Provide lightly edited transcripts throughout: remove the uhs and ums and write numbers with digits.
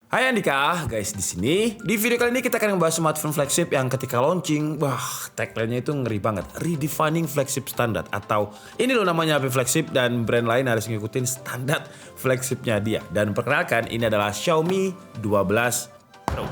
Hai Andika, guys di sini. Di video kali ini kita akan membahas smartphone flagship yang ketika launching, tagline-nya itu ngeri banget. Redefining flagship standard atau ini loh namanya HP flagship dan brand lain harus ngikutin standar flagshipnya dia. Dan perkenalkan ini adalah Xiaomi 12 Pro.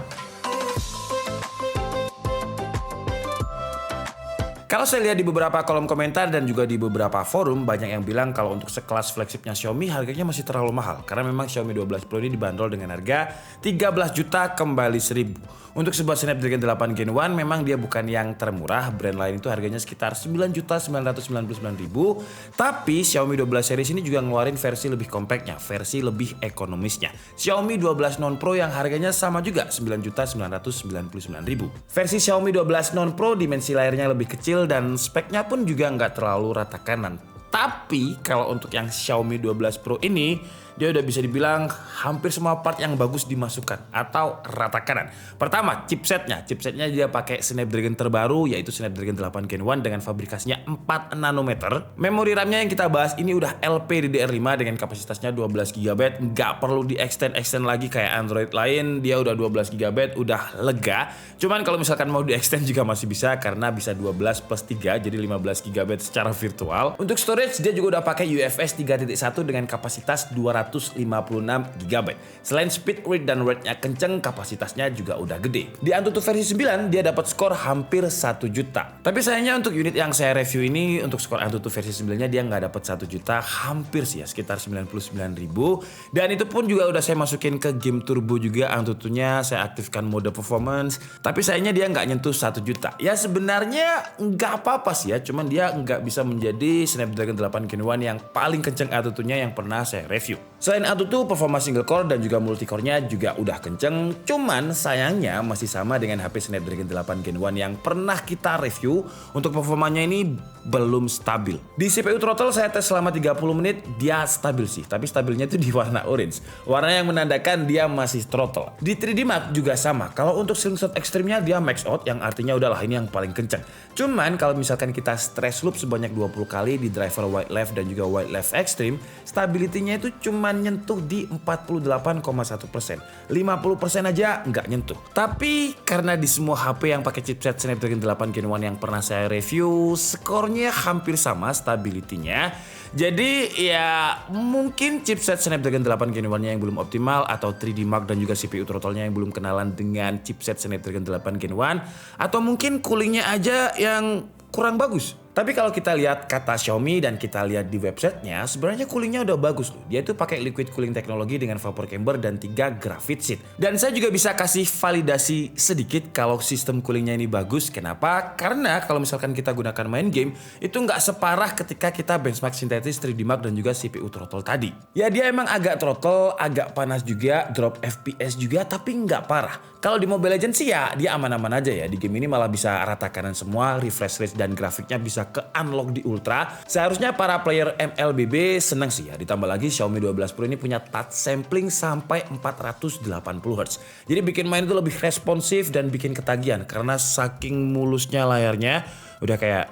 Kalau saya lihat di beberapa kolom komentar dan juga di beberapa forum, banyak yang bilang kalau untuk sekelas flagshipnya Xiaomi harganya masih terlalu mahal. Karena memang Xiaomi 12 Pro ini dibanderol dengan harga 13 juta kembali 1000. Untuk sebuah Snapdragon 8 Gen 1 memang dia bukan yang termurah. Brand lain itu harganya sekitar 9.999.000. Tapi Xiaomi 12 series ini juga ngeluarin versi lebih kompaknya, versi lebih ekonomisnya. Xiaomi 12 Non Pro yang harganya sama juga 9.999.000. Versi Xiaomi 12 Non Pro dimensi layarnya lebih kecil dan speknya pun juga nggak terlalu rata kanan. Tapi kalau untuk yang Xiaomi 12 Pro ini, dia udah bisa dibilang hampir semua part yang bagus dimasukkan atau rata kanan. Pertama, chipsetnya dia pakai Snapdragon terbaru yaitu Snapdragon 8 Gen 1 dengan fabrikasinya 4 nanometer. Memori RAM-nya yang kita bahas ini udah LPDDR5 dengan kapasitasnya 12 GB. Nggak perlu di-extend lagi kayak Android lain, dia udah 12 GB, udah lega. Cuman kalau misalkan mau di-extend juga masih bisa karena bisa 12 plus 3 jadi 15 GB secara virtual. Untuk storage dia juga udah pakai UFS 3.1 dengan kapasitas 256 GB. Selain speed read dan write-nya kenceng, kapasitasnya juga udah gede. Di Antutu versi 9 dia dapat skor hampir 1 juta. Tapi sayangnya untuk unit yang saya review ini untuk skor Antutu versi 9-nya dia nggak dapat 1 juta, hampir sih ya sekitar 99.000. Dan itu pun juga udah saya masukin ke game turbo juga Antutunya, saya aktifkan mode performance. Tapi sayangnya dia nggak nyentuh 1 juta. Ya sebenarnya nggak apa-apa sih ya, cuman dia nggak bisa menjadi Snapdragon 8 Gen 1 yang paling kenceng Antutunya yang pernah saya review. Selain Antutu, performa single core dan juga multicore-nya juga udah kenceng. Cuman sayangnya masih sama dengan HP Snapdragon 8 Gen 1 yang pernah kita review. Untuk performanya ini belum stabil. Di CPU throttle saya tes selama 30 menit, dia stabil sih. Tapi stabilnya itu di warna orange. Warna yang menandakan dia masih throttle. Di 3D Mark juga sama. Kalau untuk slingshot ekstrimnya dia max out, yang artinya udahlah ini yang paling kenceng. Cuman kalau misalkan kita stress loop sebanyak 20 kali di driver wide left dan juga wide left extreme, stability-nya itu cuma nyentuh di 48,1%. 50% aja nggak nyentuh. Tapi karena di semua HP yang pakai chipset Snapdragon 8 Gen 1 yang pernah saya review, skornya hampir sama stability-nya. Jadi ya mungkin chipset Snapdragon 8 Gen 1-nya yang belum optimal atau 3D Mark dan juga CPU throttle-nya yang belum kenalan dengan chipset Snapdragon 8 Gen 1 atau mungkin coolingnya aja yang kurang bagus. Tapi kalau kita lihat kata Xiaomi dan kita lihat di websitenya, sebenarnya coolingnya udah bagus loh. Dia tuh pakai liquid cooling teknologi dengan vapor chamber dan 3 graphite sheet. Dan saya juga bisa kasih validasi sedikit kalau sistem coolingnya ini bagus. Kenapa? Karena kalau misalkan kita gunakan main game, itu nggak separah ketika kita benchmark sintetis 3D Mark dan juga CPU throttle tadi. Ya dia emang agak throttle, agak panas juga, drop FPS juga, tapi nggak parah. Kalau di Mobile Legends sih ya dia aman-aman aja ya. Di game ini malah bisa rata kanan semua, refresh rate dan grafiknya bisa ke unlock di ultra. Seharusnya para player MLBB seneng sih ya. Ditambah lagi Xiaomi 12 Pro ini punya touch sampling sampai 480 Hz. Jadi bikin main itu lebih responsif dan bikin ketagihan karena saking mulusnya layarnya udah kayak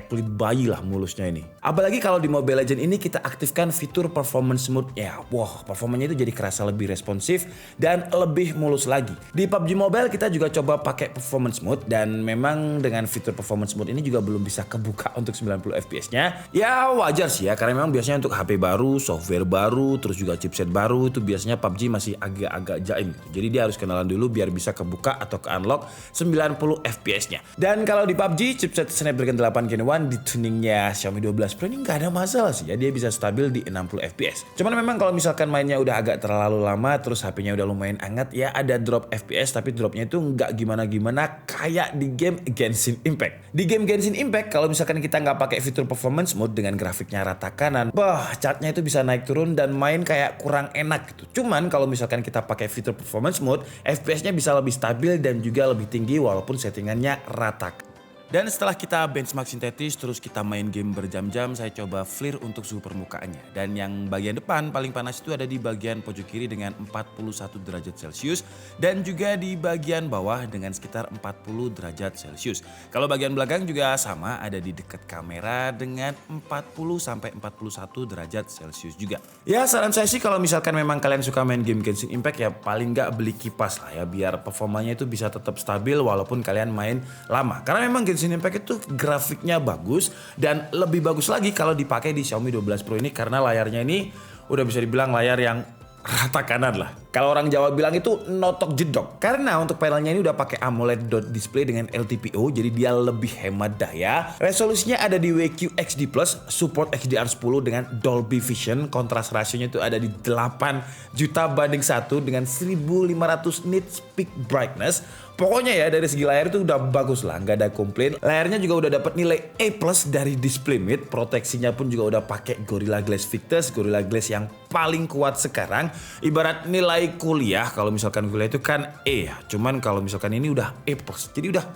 kulit bayi lah mulusnya ini. Apalagi kalau di Mobile Legends ini kita aktifkan fitur performance mode ya. Wah, performanya itu jadi kerasa lebih responsif dan lebih mulus lagi. Di PUBG Mobile kita juga coba pakai performance mode dan memang dengan fitur performance mode ini juga belum bisa kebuka untuk 90 FPS-nya. Ya wajar sih ya karena memang biasanya untuk HP baru, software baru, terus juga chipset baru itu biasanya PUBG masih agak-agak jaim gitu. Jadi dia harus kenalan dulu biar bisa kebuka atau ke unlock 90 FPS-nya. Dan kalau di PUBG chipset Snapdragon 8 Gen 1 di tuningnya Xiaomi 12 Pro ini nggak ada masalah sih ya, dia bisa stabil di 60 FPS. Cuman memang kalau misalkan mainnya udah agak terlalu lama terus HP-nya udah lumayan hangat ya ada drop FPS, tapi dropnya itu nggak gimana-gimana kayak di game Genshin Impact. Di game Genshin Impact kalau misalkan kita nggak pakai fitur performance mode dengan grafiknya rata kanan, chartnya itu bisa naik turun dan main kayak kurang enak gitu. Cuman kalau misalkan kita pakai fitur performance mode, FPS-nya bisa lebih stabil dan juga lebih tinggi walaupun settingannya rata. Dan setelah kita benchmark sintetis, terus kita main game berjam-jam, saya coba FLIR untuk suhu permukaannya. Dan yang bagian depan paling panas itu ada di bagian pojok kiri dengan 41 derajat Celcius. Dan juga di bagian bawah dengan sekitar 40 derajat Celcius. Kalau bagian belakang juga sama, ada di dekat kamera dengan 40-41 derajat Celcius juga. Ya saran saya sih kalau misalkan memang kalian suka main game Genshin Impact ya paling nggak beli kipas lah ya. Biar performanya itu bisa tetap stabil walaupun kalian main lama. Karena memang Genshin Impact itu grafiknya bagus dan lebih bagus lagi kalau dipakai di Xiaomi 12 Pro ini karena layarnya ini udah bisa dibilang layar yang rata kanan lah. Kalau orang Jawa bilang itu notok jedok. Karena untuk panelnya ini udah pakai AMOLED dot display dengan LTPO, jadi dia lebih hemat daya. Resolusinya ada di WQXD+, support HDR10 dengan Dolby Vision. Kontras rasionya itu ada di 8 juta banding 1 dengan 1500 nits peak brightness. Pokoknya ya dari segi layar itu udah bagus lah, nggak ada komplain. Layarnya juga udah dapat nilai A+ dari DisplayMate. Proteksinya pun juga udah pakai Gorilla Glass Victus, Gorilla Glass yang paling kuat sekarang. Ibarat nilai kuliah, kalau misalkan kuliah itu kan E ya. Cuman kalau misalkan ini udah E+, jadi udah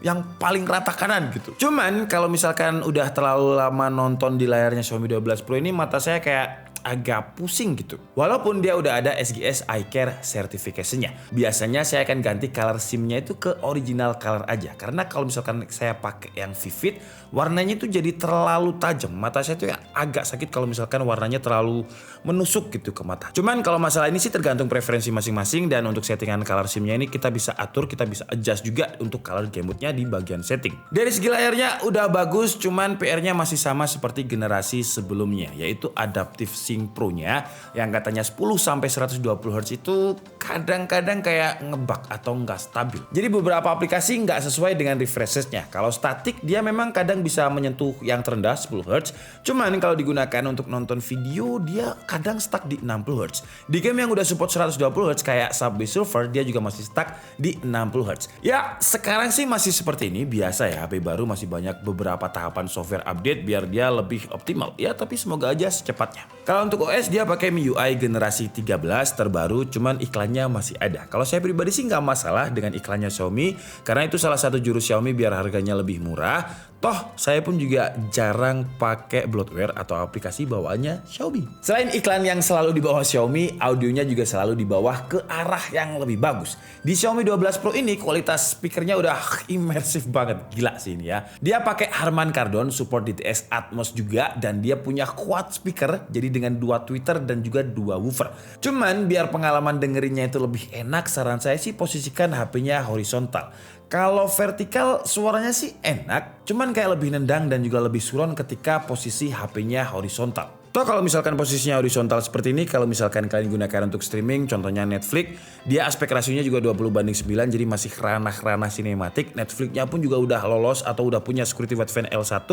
yang paling rata kanan gitu. Cuman kalau misalkan udah terlalu lama nonton di layarnya Xiaomi 12 Pro ini, mata saya kayak agak pusing gitu. Walaupun dia udah ada SGS Eye Care certification-nya. Biasanya saya akan ganti color SIM-nya itu ke original color aja. Karena kalau misalkan saya pakai yang vivid, warnanya itu jadi terlalu tajam. Mata saya tuh agak sakit kalau misalkan warnanya terlalu menusuk gitu ke mata. Cuman kalau masalah ini sih tergantung preferensi masing-masing, dan untuk settingan color SIM-nya ini kita bisa atur, kita bisa adjust juga untuk color gamut nya di bagian setting. Dari segi layarnya udah bagus, cuman PR-nya masih sama seperti generasi sebelumnya, yaitu Adaptive Sync Pro-nya yang katanya 10-120 Hz itu kadang-kadang kayak ngebug atau nggak stabil. Jadi beberapa aplikasi nggak sesuai dengan refresh-nya. Kalau statik dia memang kadang bisa menyentuh yang terendah 10 Hz, cuman kalau digunakan untuk nonton video dia kadang stuck di 60 Hz. Di game yang udah support 120 Hz kayak Subway Surfer dia juga masih stuck di 60 Hz. Ya sekarang sih masih seperti ini, biasa ya, HP baru masih banyak beberapa tahapan software update biar dia lebih optimal. Ya tapi semoga aja secepatnya. Kalau untuk OS dia pakai MIUI generasi 13 terbaru, cuman iklannya masih ada. Kalau saya pribadi sih nggak masalah dengan iklannya Xiaomi, karena itu salah satu jurus Xiaomi biar harganya lebih murah. Toh saya pun juga jarang pakai bloatware atau aplikasi bawaannya Xiaomi. Selain iklan yang selalu di bawah Xiaomi, audionya juga selalu di bawah ke arah yang lebih bagus. Di Xiaomi 12 Pro ini kualitas speakernya udah imersif banget, gila sih ini ya. Dia pakai Harman Kardon, support DTS Atmos juga, dan dia punya quad speaker, jadi dengan 2 tweeter dan juga 2 woofer. Cuman biar pengalaman dengerinnya itu lebih enak, saran saya sih posisikan HP-nya horizontal. Kalau vertikal suaranya sih enak, cuman kayak lebih nendang dan juga lebih suron ketika posisi HP-nya horizontal. Toh kalau misalkan posisinya horizontal seperti ini, kalau misalkan kalian gunakan untuk streaming, contohnya Netflix, dia aspek rasionya juga 20:9, jadi masih ranah-ranah sinematik. Netflix-nya pun juga udah lolos atau udah punya security wideband L1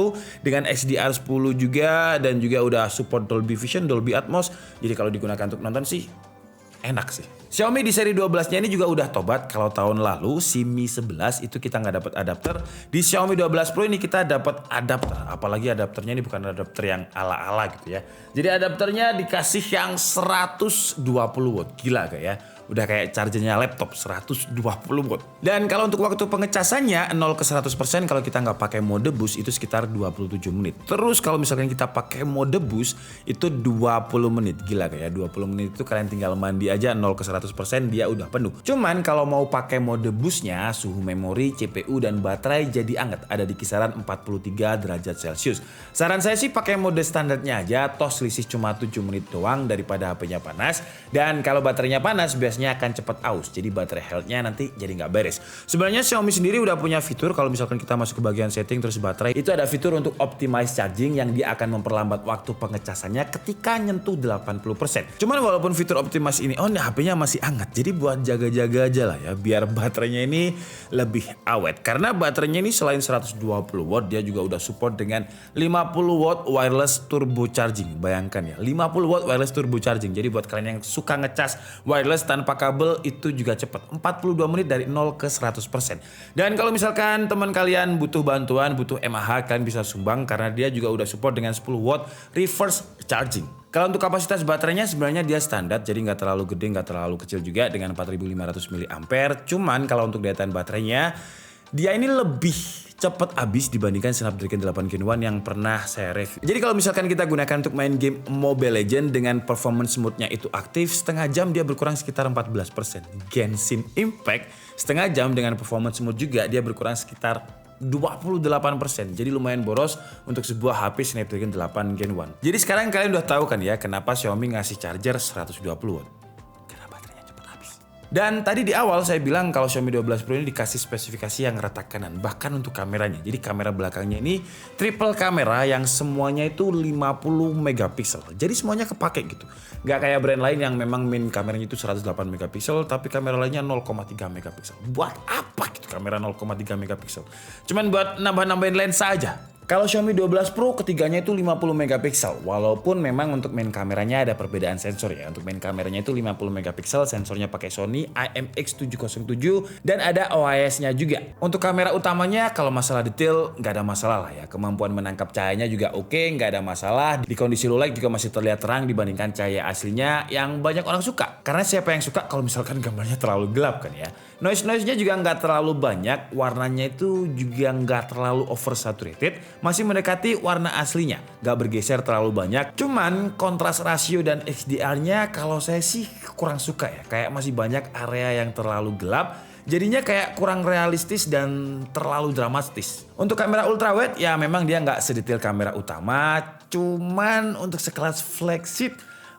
dengan HDR10 juga, dan juga udah support Dolby Vision, Dolby Atmos. Jadi kalau digunakan untuk nonton sih enak sih. Xiaomi di seri 12-nya ini juga udah tobat. Kalau tahun lalu si Mi 11 itu kita nggak dapat adapter. Di Xiaomi 12 Pro ini kita dapat adapter. Apalagi adapternya ini bukan adapter yang ala-ala gitu ya. Jadi adapternya dikasih yang 120 watt. Gila gak ya? Udah kayak chargernya laptop 120 watt. Dan kalau untuk waktu pengecasannya 0 ke 100% kalau kita nggak pakai mode boost itu sekitar 27 menit. Terus kalau misalkan kita pakai mode boost itu 20 menit. Gila kayak 20 menit itu kalian tinggal mandi aja 0 ke 100% dia udah penuh. Cuman kalau mau pakai mode boostnya suhu memori, CPU dan baterai jadi anget. Ada di kisaran 43 derajat Celcius. Saran saya sih pakai mode standarnya aja. Toh selisih cuma 7 menit doang daripada HP-nya panas. Dan kalau baterainya panas biasanya akan cepat aus, jadi baterai health-nya nanti jadi nggak beres. Sebenarnya Xiaomi sendiri udah punya fitur kalau misalkan kita masuk ke bagian setting terus baterai, itu ada fitur untuk optimize charging yang dia akan memperlambat waktu pengecasannya ketika nyentuh 80%. Cuman walaupun fitur optimize ini on, HP-nya masih hangat, jadi buat jaga-jaga aja lah ya, biar baterainya ini lebih awet. Karena baterainya ini selain 120 watt, dia juga udah support dengan 50 watt wireless turbo charging. Bayangkan ya, 50 watt wireless turbo charging. Jadi buat kalian yang suka ngecas wireless tanpa kabel itu juga cepat, 42 menit dari 0 ke 100%. Dan kalau misalkan teman kalian butuh bantuan, butuh MAH, kalian bisa sumbang karena dia juga udah support dengan 10 watt reverse charging. Kalau untuk kapasitas baterainya sebenarnya dia standar, jadi nggak terlalu gede, nggak terlalu kecil juga dengan 4500 mAh. Cuman kalau untuk daya tahan baterainya Dia ini lebih cepat habis dibandingkan Snapdragon 8 Gen 1 yang pernah saya review. Jadi kalau misalkan kita gunakan untuk main game Mobile Legends dengan performance mode-nya itu aktif, setengah jam dia berkurang sekitar 14%. Genshin Impact setengah jam dengan performance mode juga dia berkurang sekitar 28%. Jadi lumayan boros untuk sebuah HP Snapdragon 8 Gen 1. Jadi sekarang kalian udah tahu kan ya kenapa Xiaomi ngasih charger 120 watt. Dan tadi di awal saya bilang kalau Xiaomi 12 Pro ini dikasih spesifikasi yang rata kanan, bahkan untuk kameranya. Jadi kamera belakangnya ini triple kamera yang semuanya itu 50 megapiksel. Jadi semuanya kepake gitu. Nggak kayak brand lain yang memang main kameranya itu 108 megapiksel, tapi kamera lainnya 0,3 megapiksel. Buat apa gitu kamera 0,3 megapiksel? Cuman buat nambah-nambahin lensa aja. Kalau Xiaomi 12 Pro ketiganya itu 50 megapiksel. Walaupun memang untuk main kameranya ada perbedaan sensor ya. Untuk main kameranya itu 50 megapiksel, sensornya pakai Sony IMX707 dan ada OIS-nya juga. Untuk kamera utamanya kalau masalah detail nggak ada masalah lah ya. Kemampuan menangkap cahayanya juga oke, nggak ada masalah. Di kondisi low light juga masih terlihat terang dibandingkan cahaya aslinya yang banyak orang suka. Karena siapa yang suka kalau misalkan gambarnya terlalu gelap kan ya. Noise-nya juga nggak terlalu banyak, warnanya itu juga nggak terlalu oversaturated, masih mendekati warna aslinya, nggak bergeser terlalu banyak. Cuman kontras rasio dan HDR-nya kalau saya sih kurang suka ya, kayak masih banyak area yang terlalu gelap. Jadinya kayak kurang realistis dan terlalu dramatis. Untuk kamera ultrawide ya memang dia nggak sedetail kamera utama, cuman untuk sekelas flagship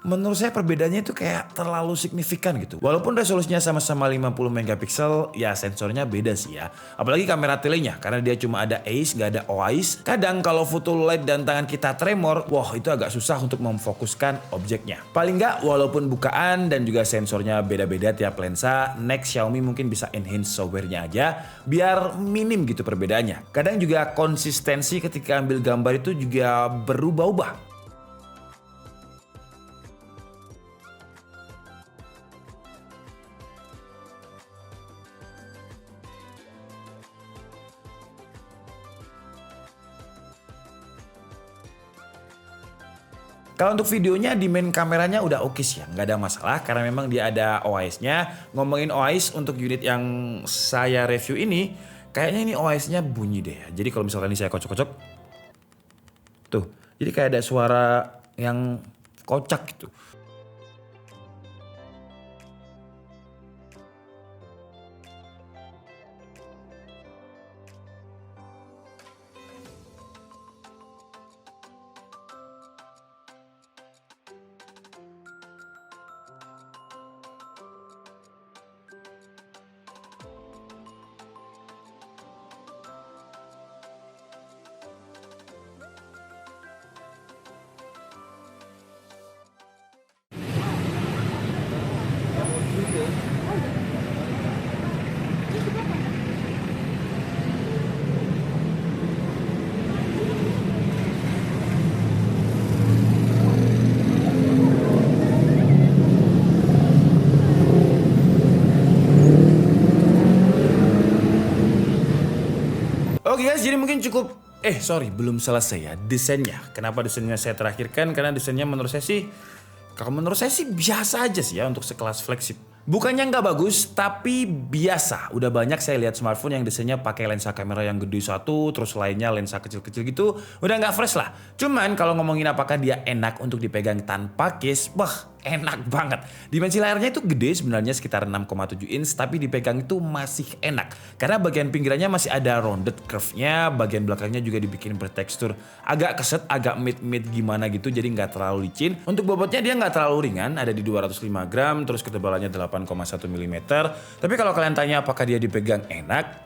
menurut saya perbedaannya itu kayak terlalu signifikan gitu. Walaupun resolusinya sama-sama 50 megapiksel, ya sensornya beda sih ya. Apalagi kamera telenya, karena dia cuma ada AIS, nggak ada OIS. Kadang kalau foto light dan tangan kita tremor, wah itu agak susah untuk memfokuskan objeknya. Paling nggak, walaupun bukaan dan juga sensornya beda-beda tiap lensa, next Xiaomi mungkin bisa enhance software-nya aja, biar minim gitu perbedaannya. Kadang juga konsistensi ketika ambil gambar itu juga berubah-ubah. Kalau untuk videonya di main kameranya udah oke sih ya, nggak ada masalah karena memang dia ada OIS-nya. Ngomongin OIS untuk unit yang saya review ini, kayaknya ini OIS-nya bunyi deh ya. Jadi kalau misalkan ini saya kocok-kocok, tuh, jadi kayak ada suara yang kocak gitu. Oke guys, jadi mungkin cukup. Belum selesai ya desainnya. Kenapa desainnya saya terakhirkan? Karena desainnya menurut saya sih, kalau menurut saya sih biasa aja sih ya untuk sekelas flagship. Bukannya nggak bagus, tapi biasa. Udah banyak saya lihat smartphone yang desainnya pakai lensa kamera yang gede satu, terus lainnya lensa kecil-kecil gitu. Udah nggak fresh lah. Cuman kalau ngomongin apakah dia enak untuk dipegang tanpa case, wah enak banget. Dimensi layarnya itu gede sebenarnya sekitar 6,7 inch, tapi dipegang itu masih enak. Karena bagian pinggirannya masih ada rounded curve-nya, bagian belakangnya juga dibikin bertekstur agak keset, agak mid-mid gimana gitu, jadi nggak terlalu licin. Untuk bobotnya dia nggak terlalu ringan, ada di 205 gram, terus ketebalannya 8,1 mm. Tapi kalau kalian tanya apakah dia dipegang enak,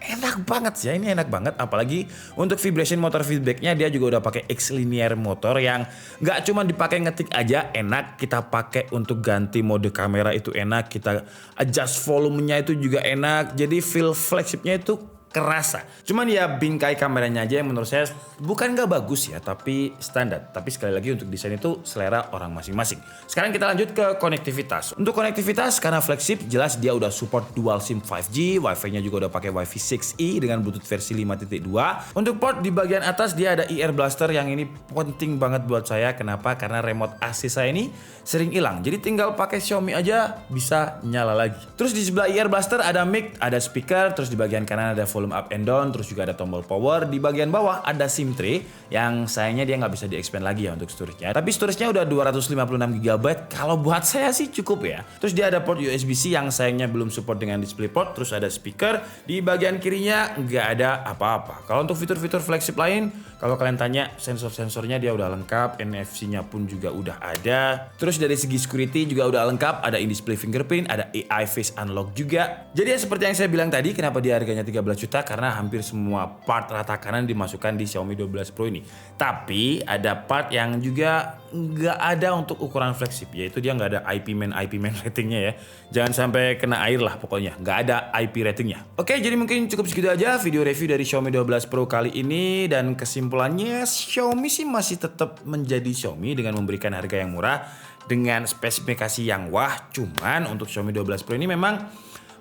enak banget sih ya, ini enak banget. Apalagi untuk vibration motor feedbacknya dia juga udah pakai X linear motor yang nggak cuma dipakai ngetik aja enak, kita pakai untuk ganti mode kamera itu enak, kita adjust volumenya itu juga enak. Jadi feel flagshipnya itu kerasa. Cuman ya bingkai kameranya aja yang menurut saya bukan gak bagus ya, tapi standar. Tapi sekali lagi untuk desain itu selera orang masing-masing. Sekarang kita lanjut ke konektivitas. Untuk konektivitas karena flagship jelas dia udah support dual SIM 5G, Wi-Fi-nya juga udah pakai Wi-Fi 6E dengan Bluetooth versi 5.2. Untuk port di bagian atas dia ada ear blaster yang ini penting banget buat saya. Kenapa? Karena remote AC saya ini sering hilang. Jadi tinggal pakai Xiaomi aja bisa nyala lagi. Terus di sebelah ear blaster ada mic, ada speaker, terus di bagian kanan ada volume up and down, terus juga ada tombol power. Di bagian bawah ada SIM tray yang sayangnya dia nggak bisa di-expand lagi ya untuk storage-nya. Tapi storage-nya udah 256 GB. Kalau buat saya sih cukup ya. Terus dia ada port USB-C yang sayangnya belum support dengan DisplayPort. Terus ada speaker. Di bagian kirinya nggak ada apa-apa. Kalau untuk fitur-fitur flagship lain, kalau kalian tanya sensor-sensornya dia udah lengkap, NFC-nya pun juga udah ada. Terus dari segi security juga udah lengkap, ada in-display fingerprint, ada AI face unlock juga. Jadi ya seperti yang saya bilang tadi, kenapa dia harganya 13 juta? Karena hampir semua part rata kanan dimasukkan di Xiaomi 12 Pro ini. Tapi ada part yang juga nggak ada untuk ukuran flagship, yaitu dia nggak ada IP man ratingnya ya. Jangan sampai kena air lah pokoknya, nggak ada IP ratingnya. Oke, jadi mungkin cukup segitu aja video review dari Xiaomi 12 Pro kali ini. Dan kesimpulannya Xiaomi sih masih tetap menjadi Xiaomi dengan memberikan harga yang murah dengan spesifikasi yang wah. Cuman untuk Xiaomi 12 Pro ini memang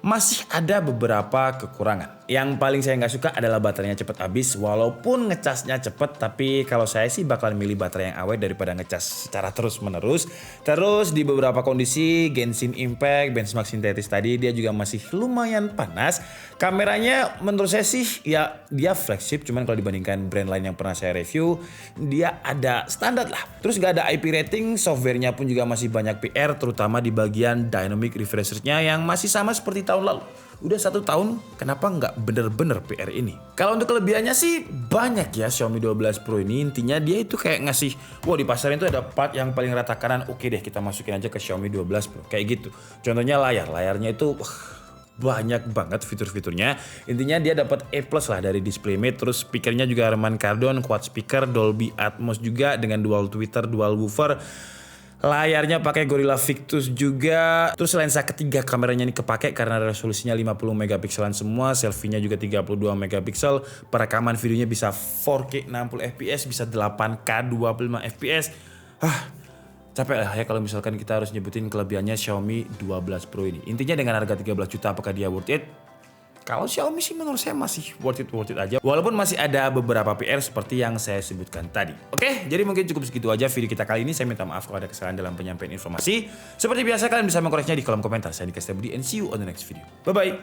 masih ada beberapa kekurangan. Yang paling saya nggak suka adalah baterainya cepat habis. Walaupun ngecasnya cepat, tapi kalau saya sih bakalan milih baterai yang awet daripada ngecas secara terus-menerus. Terus di beberapa kondisi Genshin Impact, benchmark sintetis tadi dia juga masih lumayan panas. Kameranya menurut saya sih ya dia flagship, cuman kalau dibandingkan brand lain yang pernah saya review, dia ada standar lah. Terus nggak ada IP rating, softwarenya pun juga masih banyak PR, terutama di bagian dynamic refresher-nya yang masih sama seperti tahun lalu. Udah 1 tahun, kenapa nggak bener-bener PR ini? Kalau untuk kelebihannya sih banyak ya Xiaomi 12 Pro ini. Intinya dia itu kayak ngasih, wah di pasaran itu ada part yang paling rata kanan, oke deh kita masukin aja ke Xiaomi 12 Pro. Kayak gitu. Contohnya layarnya itu banyak banget fitur-fiturnya. Intinya dia dapat A+ lah dari DisplayMate. Terus speakernya juga Harman Kardon, quad speaker, Dolby Atmos juga dengan dual tweeter, dual woofer. Layarnya pakai Gorilla Victus juga. Terus lensa ketiga kameranya ini kepake karena resolusinya 50 megapikselan semua. Selfie-nya juga 32 megapiksel. Perekaman videonya bisa 4K 60 fps, bisa 8K 25 fps. Capek lah ya kalau misalkan kita harus nyebutin kelebihannya Xiaomi 12 Pro ini. Intinya dengan harga 13 juta apakah dia worth it? Kalau Xiaomi sih menurut saya masih worth it aja. Walaupun masih ada beberapa PR seperti yang saya sebutkan tadi. Oke, jadi mungkin cukup segitu aja video kita kali ini. Saya minta maaf kalau ada kesalahan dalam penyampaian informasi. Seperti biasa kalian bisa mengkoreksinya di kolom komentar. Saya Dika Setiabudi and see you on the next video. Bye-bye.